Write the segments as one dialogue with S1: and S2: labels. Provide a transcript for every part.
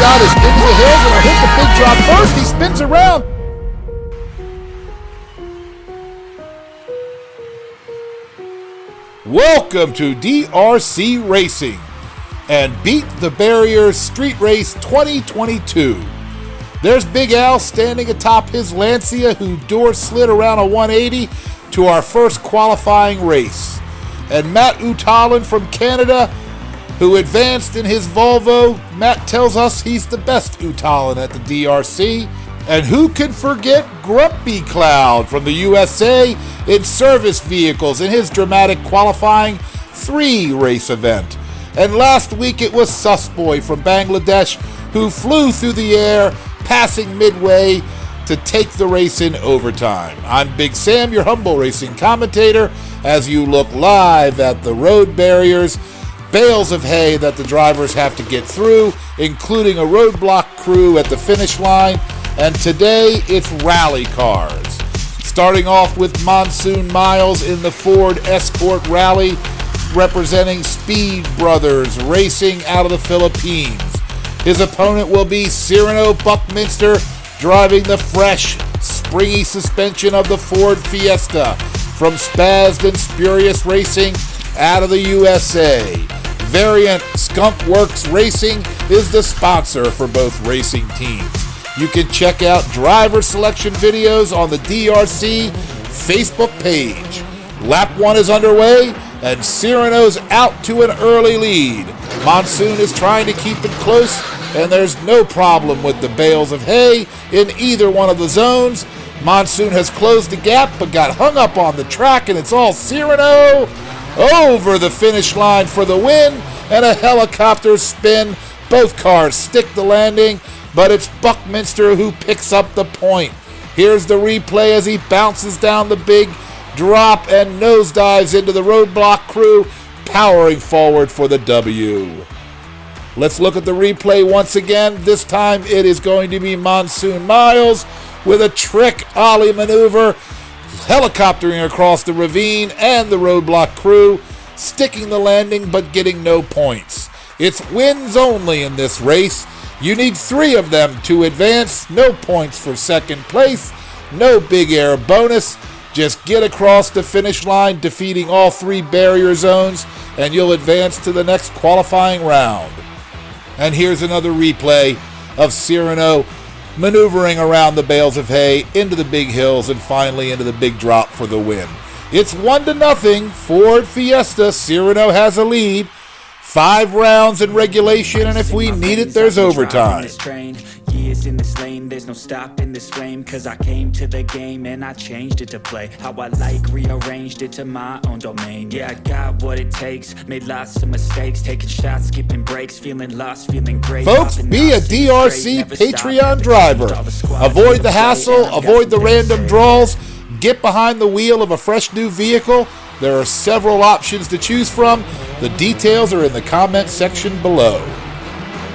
S1: shot is into the hills and will hit the big drop first. He spins around. Welcome to DRC Racing and Beat the Barriers Street Race 2022. There's Big Al standing atop his Lancia, who door slid around a 180 to our first qualifying race. And Matt Utalin from Canada, who advanced in his Volvo. Matt tells us he's the best Utalin at the DRC. And who can forget Grumpy Cloud from the USA in service vehicles in his dramatic qualifying 3 race event. And last week it was Susboy from Bangladesh, who flew through the air, passing midway to take the race in overtime. I'm Big Sam, your humble racing commentator, as you look live at the road barriers, bales of hay that the drivers have to get through, including a roadblock crew at the finish line. And today it's rally cars. Starting off with Monsoon Miles in the Ford Escort Rally, representing Speed Brothers Racing out of the Philippines. His opponent will be Cyrano Buckminster, driving the fresh, springy suspension of the Ford Fiesta from Spazzed and Spurious Racing out of the USA. Variant Skunk Works Racing is the sponsor for both racing teams. You can check out driver selection videos on the DRC Facebook page. Lap 1 is underway, and Cyrano's out to an early lead. Monsoon is trying to keep it close, and there's no problem with the bales of hay in either one of the zones. Monsoon has closed the gap, but got hung up on the track, and it's all Cyrano over the finish line for the win, and a helicopter spin. Both cars stick the landing, but it's Buckminster who picks up the point. Here's the replay as he bounces down the big drop and nosedives into the roadblock crew, powering forward for the W. Let's look at the replay once again. This time it is going to be Monsoon Miles with a trick ollie maneuver, helicoptering across the ravine, and the roadblock crew sticking the landing but getting no points. It's wins only in this race. You need 3 of them to advance. No points for second place. No big air bonus. Just get across the finish line, defeating all 3 barrier zones, and you'll advance to the next qualifying round. And here's another replay of Cyrano maneuvering around the bales of hay into the big hills and finally into the big drop for the win. It's 1-0 Ford Fiesta. Cyrano has a lead. 5 rounds in regulation, and if we need it, there's overtime. Years in this lane, there's no stopping this flame, cause I came to the game and I changed it to play how I like, rearranged it to my own domain. Yeah, I got what it takes, made lots of mistakes, taking shots, skipping breaks, feeling lost, feeling great. Folks, be a DRC Patreon driver. Avoid the hassle, avoid the random draws, get behind the wheel of a fresh new vehicle. There are several options to choose from. The details are in the comment section below.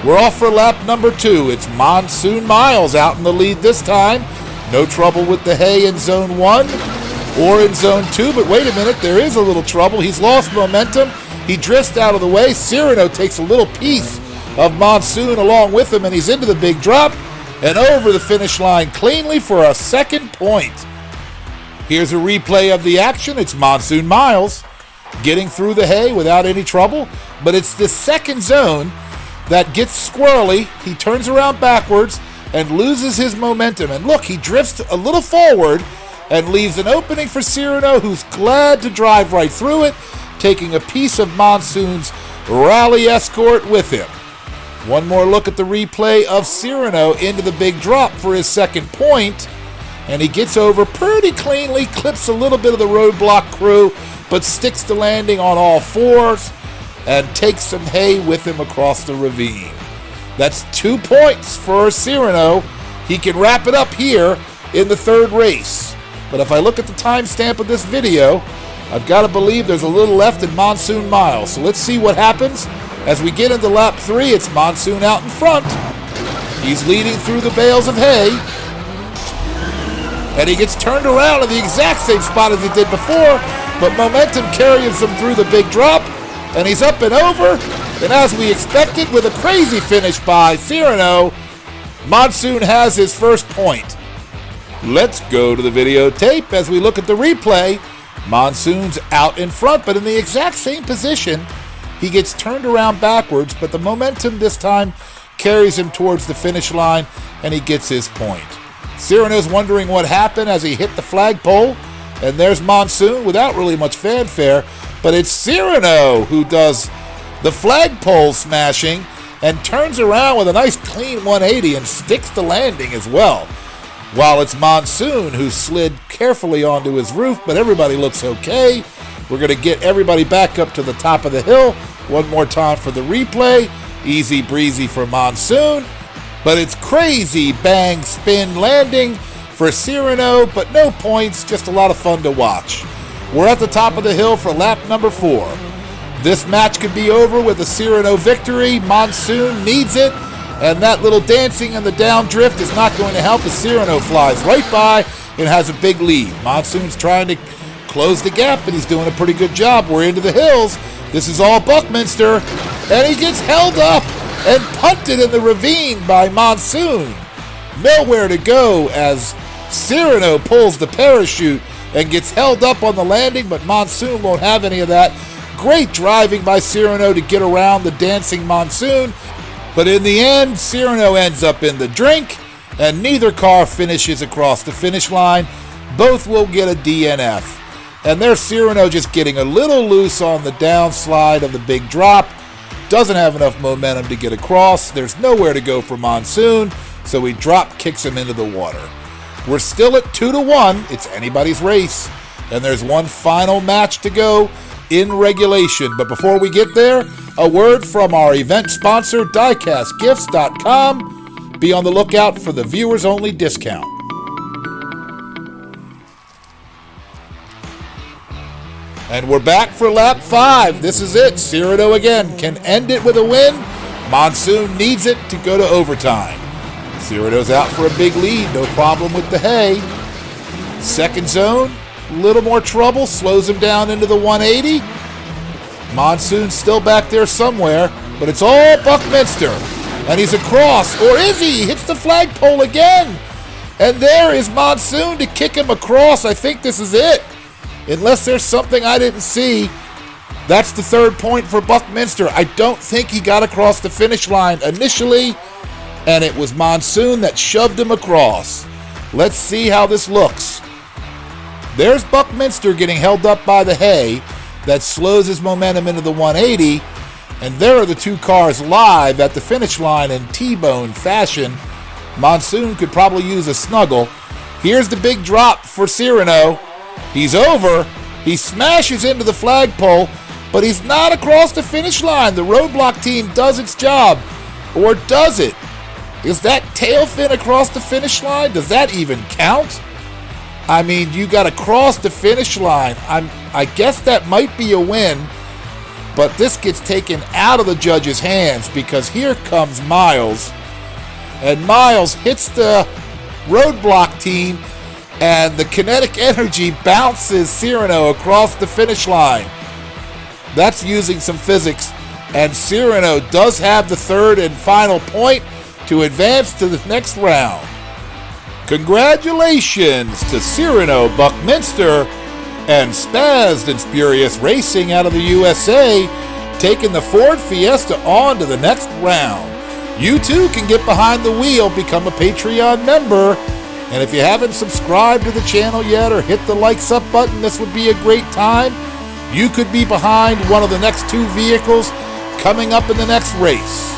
S1: We're off for lap number 2. It's Monsoon Miles out in the lead this time. No trouble with the hay in zone 1 or in zone 2, but wait a minute, there is a little trouble. He's lost momentum. He drifts out of the way. Cyrano takes a little piece of Monsoon along with him, and he's into the big drop and over the finish line cleanly for a second point. Here's a replay of the action. It's Monsoon Miles getting through the hay without any trouble, but it's the second zone that gets squirrely. He turns around backwards and loses his momentum. And look, he drifts a little forward and leaves an opening for Cyrano, who's glad to drive right through it, taking a piece of Monsoon's rally escort with him. One more look at the replay of Cyrano into the big drop for his second point. And he gets over pretty cleanly, clips a little bit of the roadblock crew, but sticks the landing on all 4s and takes some hay with him across the ravine. That's 2 points for Cyrano. He can wrap it up here in the 3rd race. But if I look at the timestamp of this video, I've got to believe there's a little left in Monsoon Miles. So let's see what happens. As we get into lap 3, it's Monsoon out in front. He's leading through the bales of hay. And he gets turned around in the exact same spot as he did before, but momentum carries him through the big drop, and he's up and over, And as we expected, with a crazy finish by Cyrano, Monsoon has his first point. Let's go to the videotape as we look at the replay. Monsoon's out in front, but in the exact same position. He gets turned around backwards, but the momentum this time carries him towards the finish line, and he gets his point. Cyrano's wondering what happened as he hit the flagpole, and there's Monsoon without really much fanfare, but it's Cyrano who does the flagpole smashing and turns around with a nice clean 180 and sticks the landing as well. While it's Monsoon who slid carefully onto his roof, but everybody looks okay. We're going to get everybody back up to the top of the hill. One more time for the replay. Easy breezy for Monsoon, but it's crazy bang spin landing for Cyrano, but no points, just a lot of fun to watch. We're at the top of the hill for lap number 4. This match could be over with a Cyrano victory. Monsoon needs it, and that little dancing and the down drift is not going to help as Cyrano flies right by and has a big lead. Monsoon's trying to close the gap, and he's doing a pretty good job. We're into the hills. This is all Buckminster, and he gets held up and punted in the ravine by Monsoon. Nowhere to go as Cyrano pulls the parachute and gets held up on the landing, but Monsoon won't have any of that. Great driving by Cyrano to get around the dancing Monsoon, but in the end, Cyrano ends up in the drink, and neither car finishes across the finish line. Both will get a DNF. And there's Cyrano just getting a little loose on the downslide of the big drop. Doesn't have enough momentum to get across. There's nowhere to go for Monsoon, so he drop kicks him into the water. We're still at 2-1. It's anybody's race. And there's one final match to go in regulation. But before we get there, a word from our event sponsor, DiecastGifts.com. Be on the lookout for the viewers-only discount. And we're back for lap 5. This is it. Cyrano again can end it with a win. Monsoon needs it to go to overtime. Cyrano's out for a big lead. No problem with the hay. Second zone, a little more trouble. Slows him down into the 180. Monsoon's still back there somewhere, but it's all Buckminster. And he's across, or is he? He hits the flagpole again. And there is Monsoon to kick him across. I think this is it. Unless there's something I didn't see. That's the third point for Buckminster. I don't think he got across the finish line initially, and it was Monsoon that shoved him across. Let's see how this looks. There's Buckminster getting held up by the hay that slows his momentum into the 180, and there are the two cars live at the finish line in T-bone fashion. Monsoon could probably use a snuggle. Here's the big drop for Cyrano. He's over. He smashes into the flagpole, but he's not across the finish line. The roadblock team does its job. Or does it? Is that tail fin across the finish line? Does that even count? I mean, you got to cross the finish line. I guess that might be a win, but this gets taken out of the judge's hands because here comes Miles. And Miles hits the roadblock team, and the kinetic energy bounces Cyrano across the finish line. That's using some physics, and Cyrano does have the third and final point to advance to the next round. Congratulations to Cyrano, Buckminster, and Spazzed and Spurious Racing out of the USA, taking the Ford Fiesta on to the next round. You too can get behind the wheel, become a Patreon member. And if you haven't subscribed to the channel yet or hit the likes up button, this would be a great time. You could be behind one of the next two vehicles coming up in the next race.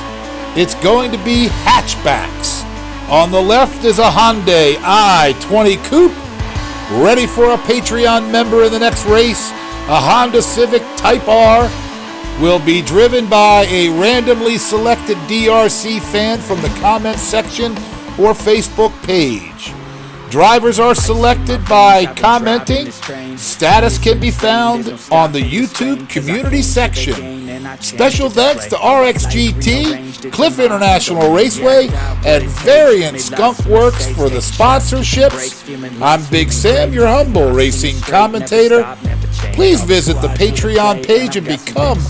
S1: It's going to be hatchbacks. On the left is a Hyundai i20 Coupe, ready for a Patreon member in the next race. A Honda Civic Type R will be driven by a randomly selected DRC fan from the comments section or Facebook page. Drivers are selected by commenting. Status can be found on the YouTube community section. Special thanks to RXGT, Cliff International Raceway, and Variant Skunk Works for the sponsorships. I'm Big Sam, your humble racing commentator. Please visit the Patreon page and become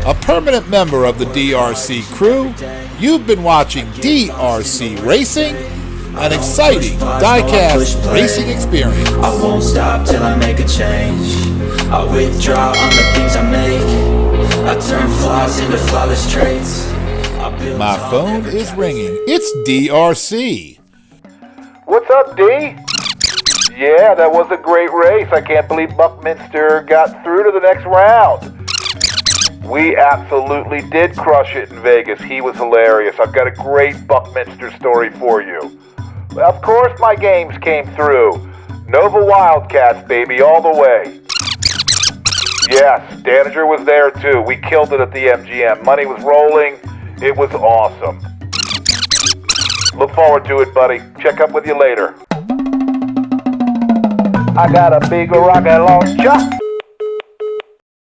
S1: a permanent member of the DRC crew, you've been watching DRC Racing, an exciting Diecast racing experience.
S2: I won't stop till I make a change. I withdraw on the things I make. I turn flaws into flawless traits.
S1: My phone is ringing. It's DRC.
S3: What's up, D? Yeah, that was a great race. I can't believe Buckminster got through to the next round. We absolutely did crush it in Vegas. He was hilarious. I've got a great Buckminster story for you. Of course my games came through. Nova Wildcats, baby, all the way. Yes, Danager was there too. We killed it at the MGM. Money was rolling. It was awesome. Look forward to it, buddy. Check up with you later. I got a big rocket launcher.